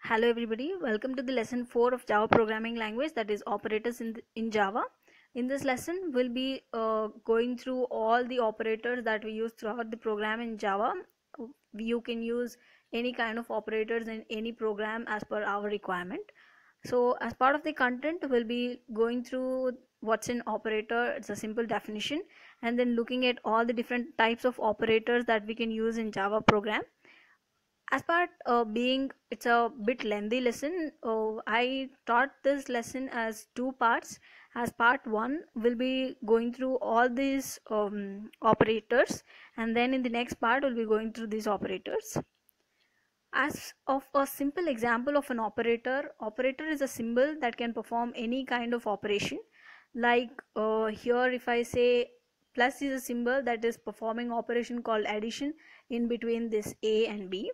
Hello everybody, welcome to the lesson 4 of Java programming language, that is operators in Java. In this lesson we'll be going through all the operators that we use throughout the program in Java. You can use any kind of operators in any program as per our requirement. So as part of the content we'll be going through what's an operator, it's a simple definition, and then looking at all the different types of operators that we can use in Java program. As part being it's a bit lengthy lesson, I taught this lesson as two parts. As part one we'll be going through all these operators, and then in the next part we'll be going through these operators. As of a simple example of an operator is a symbol that can perform any kind of operation. Like here if I say plus is a symbol that is performing operation called addition in between this A and B.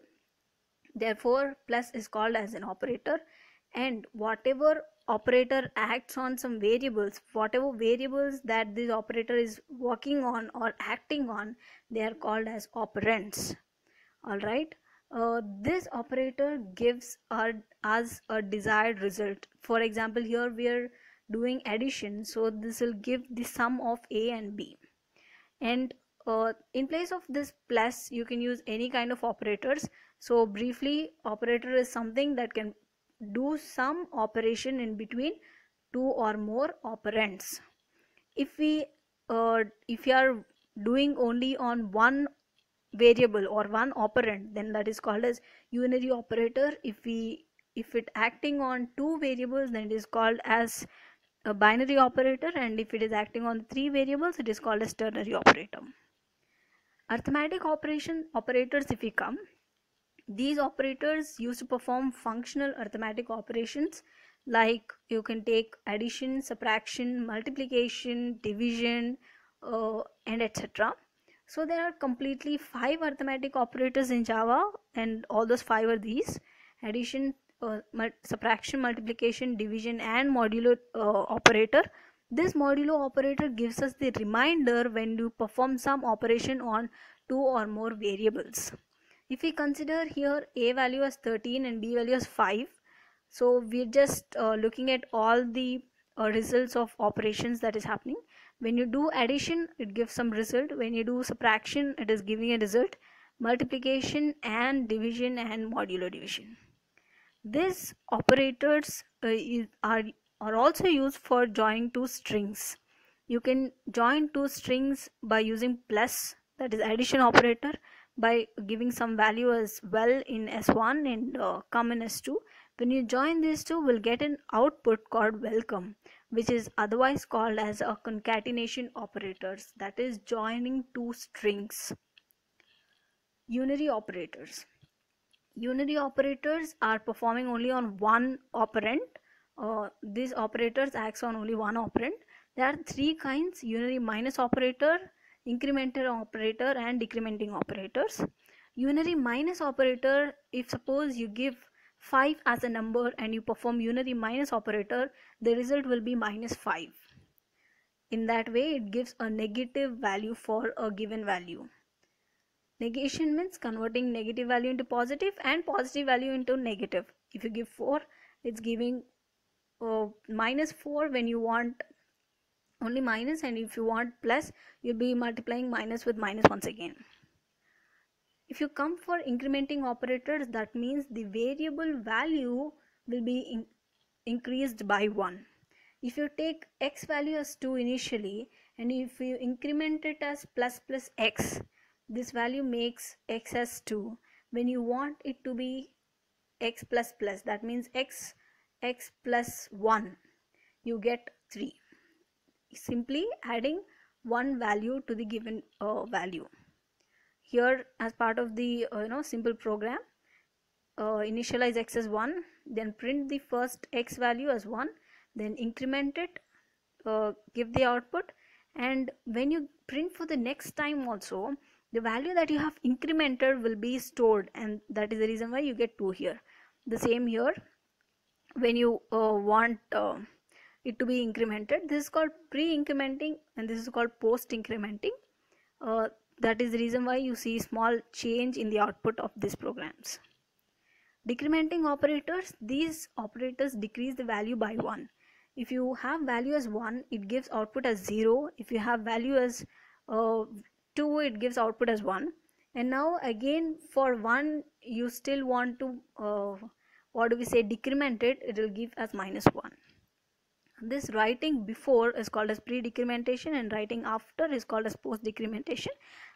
Therefore plus is called as an operator, and whatever operator acts on some variables, whatever variables that this operator is working on or acting on, they are called as operands. Alright, this operator gives us a desired result. For example, here we are doing addition, so this will give the sum of A and B. And in place of this plus you can use any kind of operators. So briefly, operator is something that can do some operation in between two or more operands. If we are doing only on one variable or one operand, then that is called as unary operator. If it acting on two variables, then it is called as a binary operator, and if it is acting on three variables, it is called as ternary operator. Arithmetic operators, if we come, these operators used to perform functional arithmetic operations, like you can take addition, subtraction, multiplication, division, and etc. So there are completely 5 arithmetic operators in Java, and all those 5 are these: addition, subtraction, multiplication, division, and modulo operator. This modulo operator gives us the reminder when you perform some operation on 2 or more variables. If we consider here A value as 13 and B value as 5, so we're just looking at all the results of operations that is happening. When you do addition, it gives some result. When you do subtraction, it is giving a result. Multiplication and division and modulo division. These operators are also used for joining two strings. You can join two strings by using plus, that is addition operator, by giving some value as well in S1 and come in S2. When you join these two, we'll get an output called welcome, which is otherwise called as a concatenation operators, that is joining two strings. Unary operators. Unary operators are performing only on one operand. These operators acts on only one operand. There are 3 kinds: unary minus operator, incremental operator, and decrementing operators. Unary minus operator, if suppose you give 5 as a number and you perform unary minus operator, the result will be minus 5. In that way, it gives a negative value for a given value. Negation means converting negative value into positive and positive value into negative. If you give 4, it's giving minus 4 when you want only minus, and if you want plus, you'll be multiplying minus with minus once again. If you come for incrementing operators, that means the variable value will be increased by 1. If you take x value as 2 initially, and if you increment it as plus plus x, this value makes x as 2. When you want it to be x plus plus, that means x plus 1, you get 3. Simply adding one value to the given value. Here, as part of the simple program, initialize x as 1, then print the first x value as 1, then increment it, give the output, and when you print for the next time also, the value that you have incremented will be stored, and that is the reason why you get 2 here. The same here, when you want it to be incremented, this is called pre-incrementing and this is called post-incrementing. That is the reason why you see small change in the output of these programs. Decrementing operators, these operators decrease the value by 1. If you have value as 1, it gives output as 0. If you have value as 2, it gives output as 1. And now again for 1 you still want to decrement it, it will give as -1. This writing before is called as pre-decrementation and writing after is called as post-decrementation,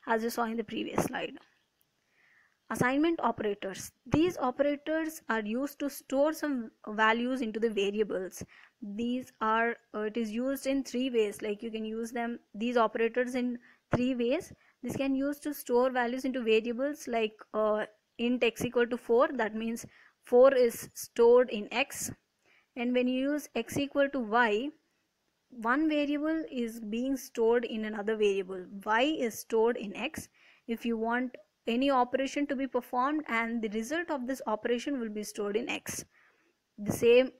as you saw in the previous slide. Assignment operators. These operators are used to store some values into the variables. These are it is used in 3 ways. Like you can use these operators in 3 ways. This can use to store values into variables, like int x equal to 4, that means 4 is stored in x. And when you use x equal to y, one variable is being stored in another variable. Y is stored in x. If you want any operation to be performed, and the result of this operation will be stored in x. The same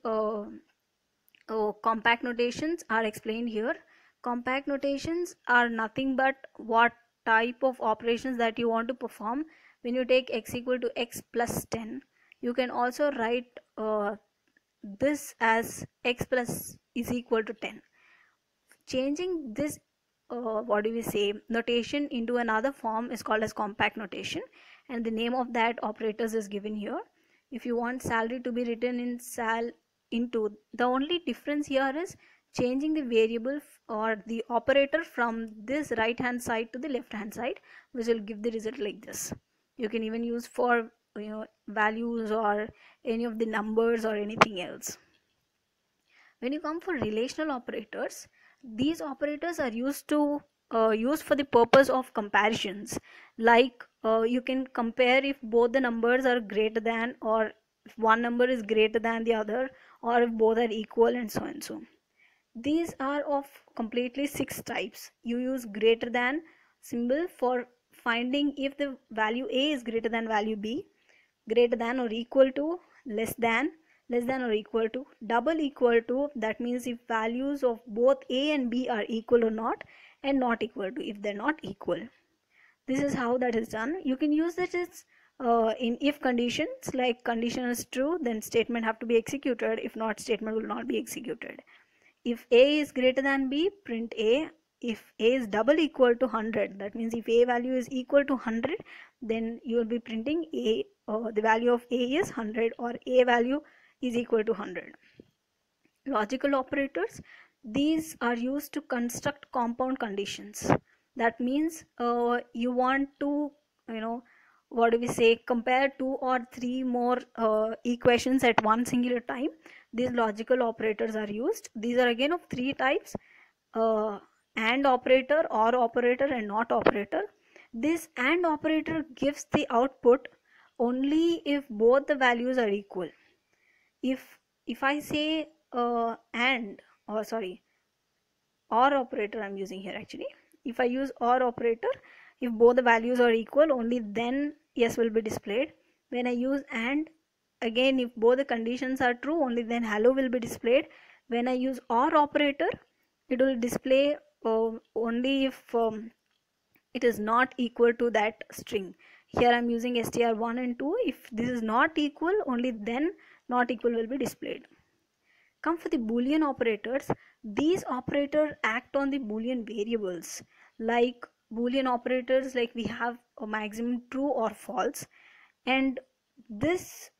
compact notations are explained here. Compact notations are nothing but what type of operations that you want to perform. When you take x equal to x plus 10, you can also write this as x plus is equal to 10. Changing this notation into another form is called as compact notation, and the name of that operators is given here. If you want salary to be written in into, the only difference here is changing the variable or the operator from this right hand side to the left hand side, which will give the result like this. You can even use for values or any of the numbers or anything else. When you come for relational operators, these operators are used for the purpose of comparisons. Like you can compare if both the numbers are greater than, or if one number is greater than the other, or if both are equal, and so and so. These are of completely 6 types. You use greater than symbol for finding if the value A is greater than value B, greater than or equal to, less than or equal to, double equal to, that means if values of both A and B are equal or not, and not equal to if they're not equal. This is how that is done. You can use this in if conditions, like condition is true, then statement have to be executed. If not, statement will not be executed. If A is greater than B, print A. If A is double equal to 100, that means if A value is equal to 100, then you will be printing A, the value of A is 100, or A value is equal to 100. Logical operators, these are used to construct compound conditions. That means you want to compare 2 or 3 more equations at one singular time. These logical operators are used. These are again of 3 types: AND operator, OR operator, and NOT operator. This AND operator gives the output only if both the values are equal. If I say OR operator I'm using here actually. If I use OR operator, if both the values are equal, only then yes will be displayed. When I use AND, again if both the conditions are true, only then hello will be displayed. When I use OR operator, it will display only if it is not equal to that string. Here I'm using str1 and 2. If this is not equal, only then not equal will be displayed. Come for the Boolean operators. These operators act on the Boolean variables. Like Boolean operators, like we have a maximum true or false, and this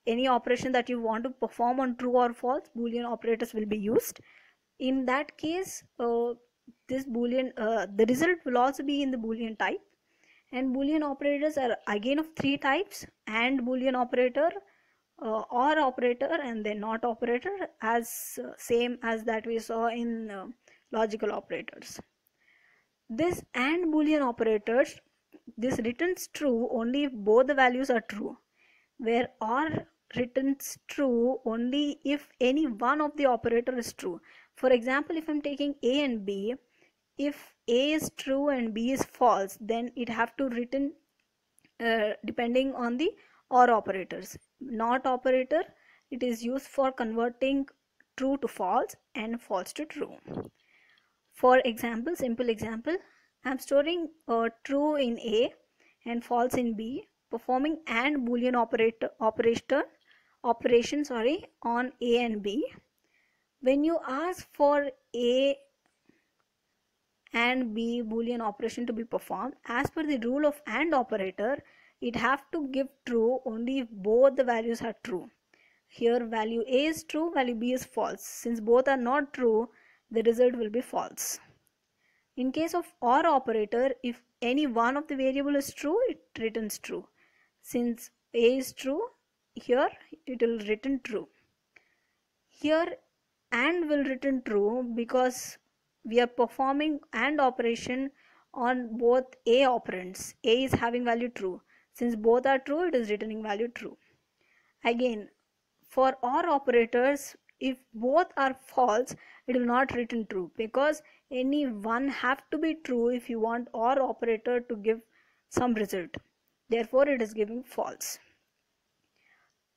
any operation that you want to perform on true or false, Boolean operators will be used. In that case, this Boolean the result will also be in the Boolean type. And Boolean operators are again of 3 types: AND Boolean operator, OR operator, and then NOT operator, as same as that we saw in logical operators. This AND Boolean operators, this returns true only if both the values are true, where OR returns true only if any one of the operator is true. For example, if I'm taking A and B, if A is true and B is false, then it have to return depending on the OR operators. NOT operator, it is used for converting true to false and false to true. For example, simple example, I'm storing true in A and false in B. performing AND Boolean operation on A and B. When you ask for A and B Boolean operation to be performed, as per the rule of AND operator, it have to give true only if both the values are true. Here value A is true, value B is false. Since both are not true, the result will be false. In case of OR operator, if any one of the variable is true, it returns true. Since A is true, here it will return true. Here AND will return true because we are performing AND operation on both A operands. A is having value true. Since both are true, it is returning value true. Again, for OR operators, if both are false, it will not return true because any one have to be true if you want OR operator to give some result. Therefore, it is giving false.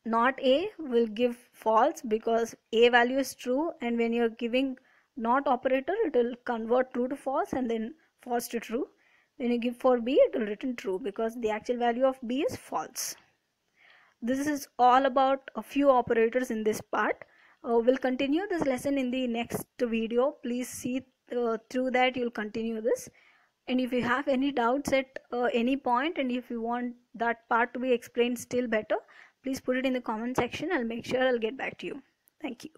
Not A will give false because A value is true, and when you are giving not operator, it will convert true to false and then false to true. When you give for B, it will return true because the actual value of B is false. This is all about a few operators in this part. We'll continue this lesson in the next video. Please see through that, you'll continue this. And if you have any doubts at any point, and if you want that part to be explained still better, please put it in the comment section. I'll make sure I'll get back to you. Thank you.